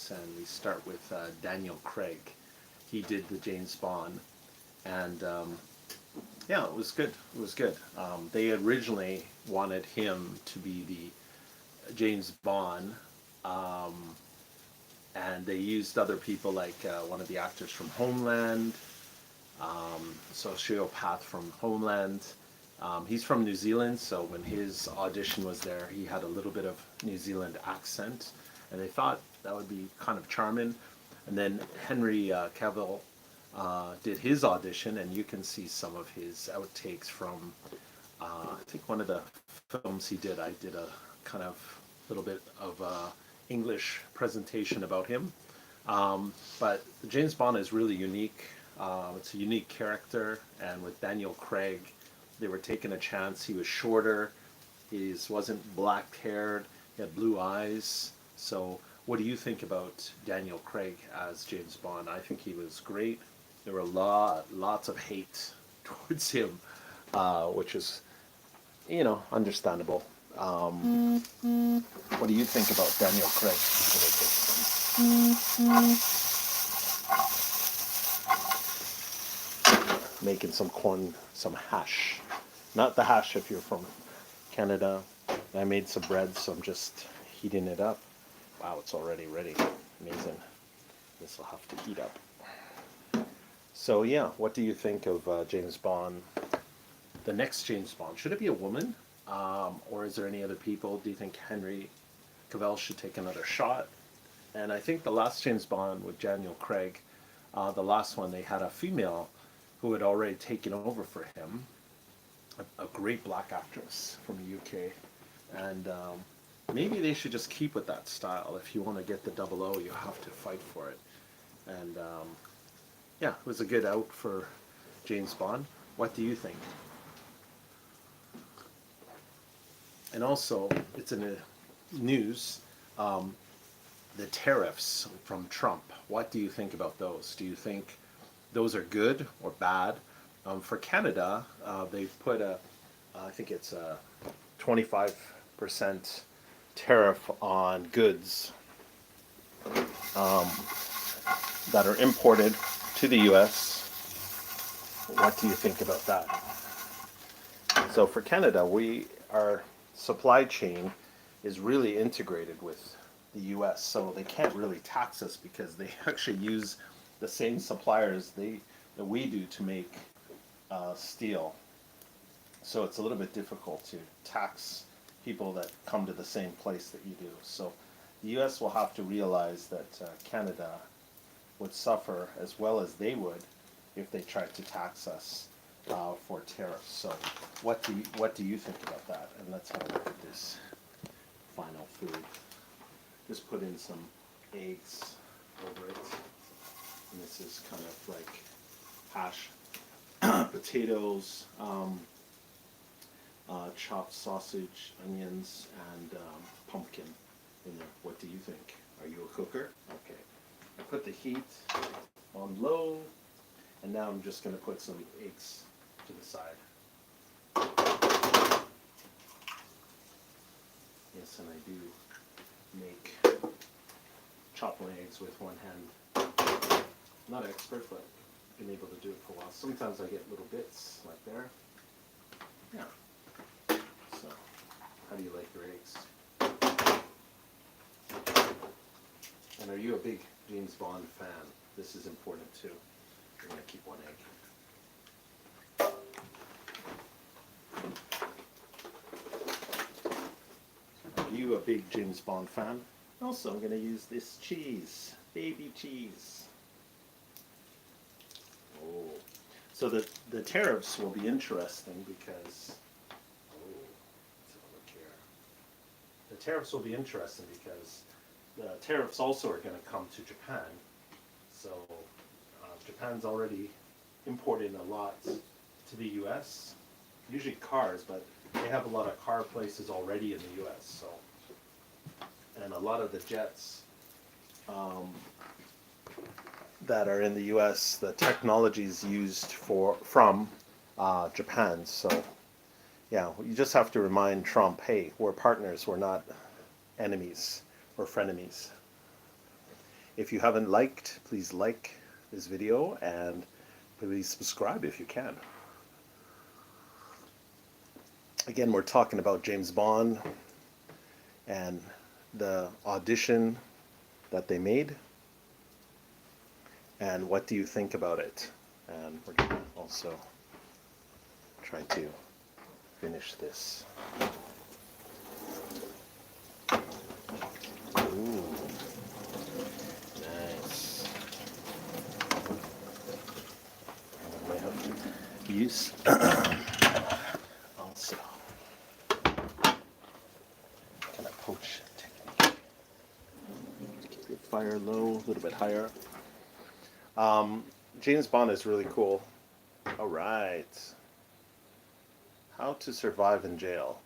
Tariffs, and we start with Daniel Craig. He did the James Bond, and yeah, it was good. It was good. They originally wanted him to be the James Bond, um, and they used other people like one of the actors from Homeland, sociopath from Homeland. He's from New Zealand, so when his audition was there, he had a little bit of New Zealand accent, and they thought that would be kind of charming. And then Henry Cavill did his audition, and you can see some of his outtakes from, I think one of the films he did. I did a kind of little bit of English presentation about him. But James Bond is really unique. It's a unique character, and with Daniel Craig, they were taking a chance. He was shorter. He wasn't black haired. He had blue eyes. So, what do you think about Daniel Craig as James Bond? I think he was great. There were lots of hate towards him, which is, understandable. What do you think about Daniel Craig? Making some corn, some hash. Not the hash if you're from Canada. I made some bread, so I'm just heating it up. Wow, it's already ready. Amazing. This will have to heat up. So yeah, what do you think of James Bond? The next James Bond, should it be a woman? Or is there any other people? Do you think Henry Cavill should take another shot? And I think the last James Bond with Daniel Craig, the last one, they had a female who had already taken over for him, a great black actress from the UK. And maybe they should just keep with that style. If you want to get the 00, you have to fight for it. And yeah, it was a good out for James Bond. What do you think? And also, it's in the news, the tariffs from Trump. What do you think about those? Do you think those are good or bad? For Canada, they've put I think it's a 25% tariff on goods that are imported to the U.S. What do you think about that? So for Canada, our supply chain is really integrated with the U.S., so they can't really tax us because they actually use the same suppliers that we do to make steel. So it's a little bit difficult to tax people that come to the same place that you do. So the U.S. will have to realize that Canada would suffer as well as they would if they tried to tax us for tariffs. So what do you think about that? And let's have a look at this final food. Just put in some eggs over it. And this is kind of like hash potatoes, chopped sausage, onions, and pumpkin in there. What do you think? Are you a cooker? Okay. I put the heat on low, and now I'm just going to put some eggs to the side. Yes, and I do make chopping eggs with one hand. I'm not an expert, but I've been able to do it for a while. Sometimes I get little bits like there. Yeah. So, how do you like your eggs? And are you a big James Bond fan? This is important too. We're going to keep one egg. Are you a big James Bond fan? Also, I'm going to use this cheese, baby cheese. Oh, so the tariffs will be interesting because, let's have a look here. The tariffs will be interesting because the tariffs also are going to come to Japan. So Japan's already importing a lot to the U.S., usually cars, but they have a lot of car places already in the U.S. So, and a lot of the jets that are in the U.S., the technology is used from Japan. So, yeah, you just have to remind Trump, hey, we're partners, we're not enemies or frenemies. If you haven't liked, please like this video and please subscribe if you can. Again, we're talking about James Bond and the audition that they made. And what do you think about it? And we're going to also try to finish this. Ooh, nice. And I have to use also kind of poach technique. Keep your fire low, a little bit higher. James Bond is really cool. All right. How to survive in jail.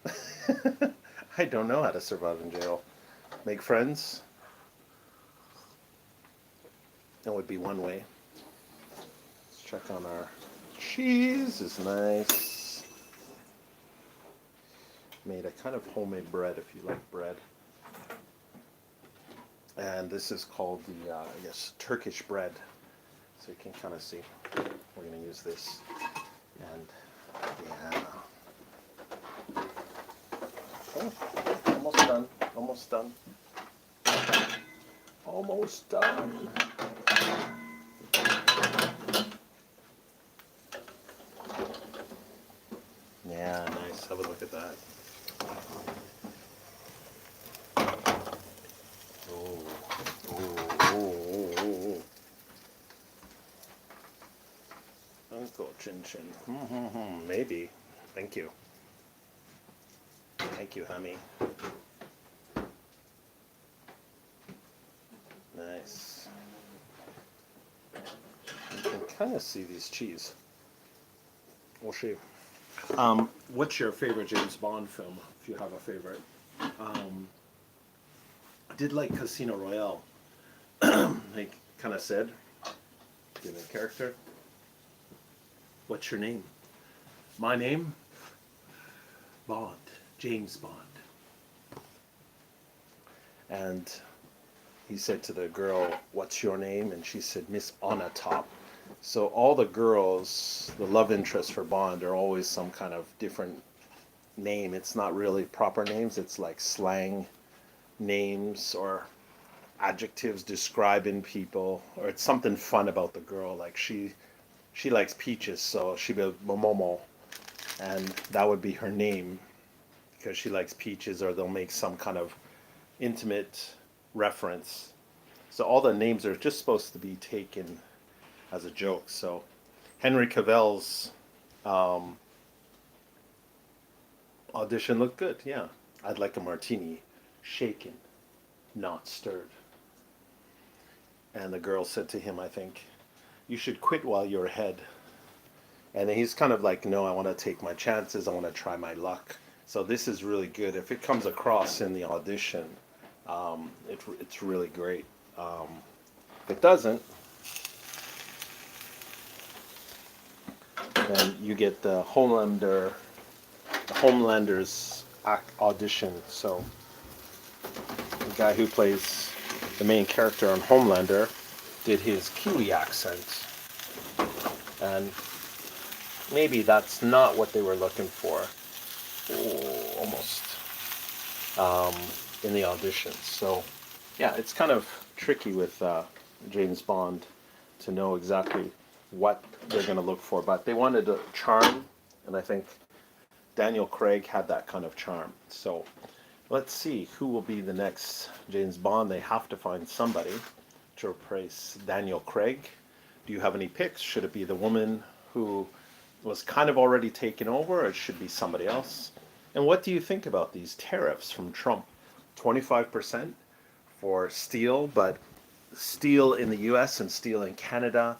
I don't know how to survive in jail. Make friends. That would be one way. Let's check on our cheese. Is nice. Made a kind of homemade bread if you like bread. And this is called the, I guess, Turkish bread. So you can kind of see. We're going to use this. And yeah. Okay, almost done. Almost done. Almost done. Yeah, nice. Have a look at that. Oh, oh, oh, oh. Uncle Chin Chin. Maybe. Thank you. Thank you, honey. Nice. You can kind of see these cheese. We'll see. What's your favorite James Bond film, if you have a favorite? I did like Casino Royale. Like, kind of said, give me a character. What's your name? My name? Bond. James Bond. And he said to the girl, what's your name? And she said, Miss Onatop. So all the girls, the love interests for Bond are always some kind of different name. It's not really proper names. It's like slang names or adjectives describing people, or it's something fun about the girl. Like she likes peaches, so she'd be Momomo, and that would be her name because she likes peaches, or they'll make some kind of intimate reference. So all the names are just supposed to be taken as a joke. So Henry Cavill's audition looked good. Yeah, I'd like a martini, shaken, not stirred. And the girl said to him, I think, you should quit while you're ahead. And he's kind of like, no, I want to take my chances. I want to try my luck. So this is really good. If it comes across in the audition, it's really great. If it doesn't, then you get the Homelander's audition. So the guy who plays the main character on Homelander did his Kiwi accent, and maybe that's not what they were looking for. Oh, almost in the auditions. So yeah, it's kind of tricky with James Bond to know exactly what they're going to look for, but they wanted a charm, and I think Daniel Craig had that kind of charm. So let's see who will be the next James Bond. They have to find somebody to replace Daniel Craig. Do you have any picks? Should it be the woman who was kind of already taken over, or it should be somebody else? And what do you think about these tariffs from Trump? 25% for steel, but steel in the US and steel in Canada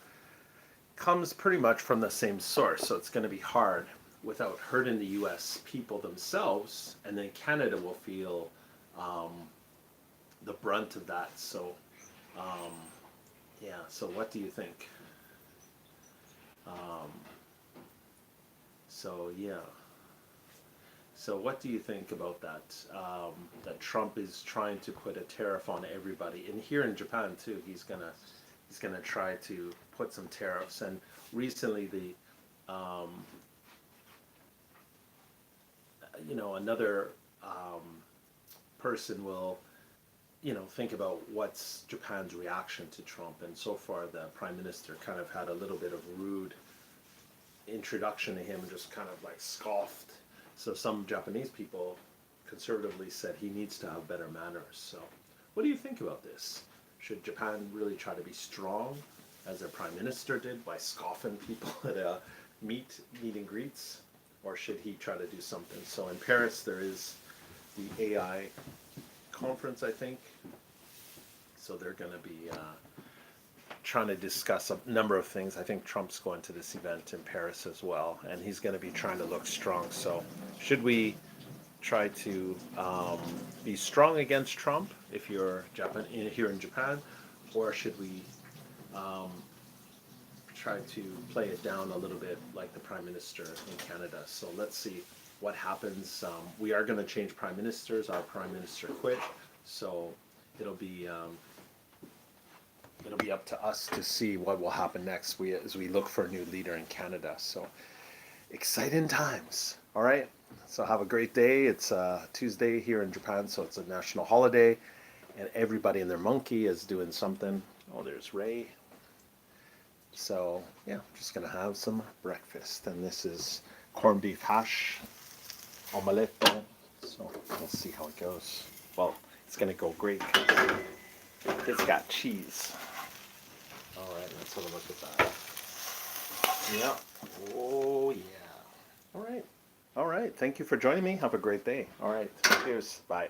comes pretty much from the same source, so it's going to be hard without hurting the US people themselves, and then Canada will feel the brunt of that. So yeah, so what do you think? So yeah, So what do you think about that? That Trump is trying to put a tariff on everybody, and here in Japan too, he's gonna try to put some tariffs. And recently, another person will think about what's Japan's reaction to Trump. And so far, the prime minister kind of had a little bit of rude introduction to him, and just kind of like scoffed. So some Japanese people conservatively said he needs to have better manners. So what do you think about this? Should Japan really try to be strong, as their prime minister did, by scoffing people at meet and greets? Or should he try to do something? So in Paris, there is the AI conference, I think. So they're going to be trying to discuss a number of things. I think Trump's going to this event in Paris as well, and he's going to be trying to look strong. So should we try to be strong against Trump if you're here in Japan, or should we try to play it down a little bit like the Prime Minister in Canada? So let's see what happens. We are going to change Prime Ministers. Our Prime Minister quit, so it'll be up to us to see what will happen next as we look for a new leader in Canada. So exciting times. All right. So have a great day. It's Tuesday here in Japan, so it's a national holiday, and everybody and their monkey is doing something. Oh, there's Ray. So yeah, just gonna have some breakfast, and this is corned beef hash, omelette. So we'll see how it goes. Well, it's gonna go great. It's got cheese. All right, let's have a look at that. Yeah. Oh yeah. All right. All right. Thank you for joining me. Have a great day. All right. Cheers. Bye.